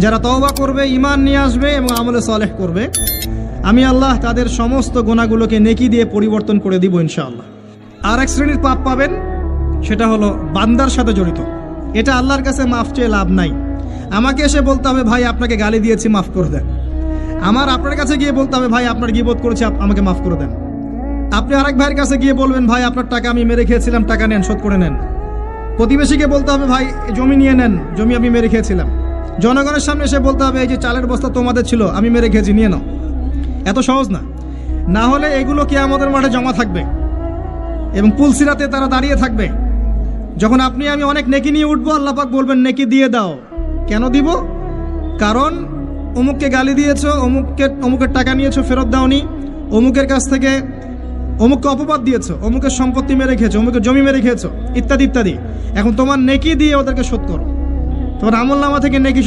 যারা তওবা করবে, ঈমান নিয়ে আসবে এবং আমলে সালেহ করবে, আমি আল্লাহ তাদের সমস্ত গুনাহগুলোকে নেকি দিয়ে পরিবর্তন করে দিব ইনশাআল্লাহ। আর এক শ্রেণীর পাপ পাবেন, সেটা হলো বান্দার সাথে জড়িত। এটা আল্লাহর কাছে মাফ চেয়ে লাভ নাই। আমাকে এসে বলতে হবে ভাই আপনাকে গালি দিয়েছি, মাফ করে দেন। আমার আপনার কাছে গিয়ে বলতে হবে ভাই আপনার গীবত করেছি, আমাকে মাফ করে দেন। আপনি আরেক ভাইয়ের কাছে গিয়ে বলবেন ভাই আপনার টাকা আমি মেরে খেয়েছিলাম, টাকা নেন, শোধ করে নেন। প্রতিবেশীকে বলতে হবে ভাই জমি নিয়ে নেন, জমি আমি মেরে খেয়েছিলাম। জনগণের সামনে এসে বলতে হবে এই যে চালের বস্তা তোমাদের ছিল, আমি মেরে খেয়েছি, নিয়ে নাও। এত সহজ না। না হলে এগুলো কিয়ামতের মাঠে জমা থাকবে এবং পুলসিরাতে তারা দাঁড়িয়ে থাকবে। যখন আপনি আমি অনেক নেকি নিয়ে উঠবো, আল্লাহ পাক বলবেন নেকি দিয়ে দাও। কেন দিব? কারণ অমুককে গালি দিয়েছো, অমুকের টাকা নিয়েছো, ফেরত দাওনি, অমুকের কাছ থেকে অমুককে অপবাদ দিয়েছো, অমুকের সম্পত্তি মেরে খেয়েছো, অমুকের জমি মেরে খেয়েছো, ইত্যাদি ইত্যাদি। এখন তোমার নেকি দিয়ে ওদেরকে শোধ করো, তোমার আমলনামা থেকে নেকি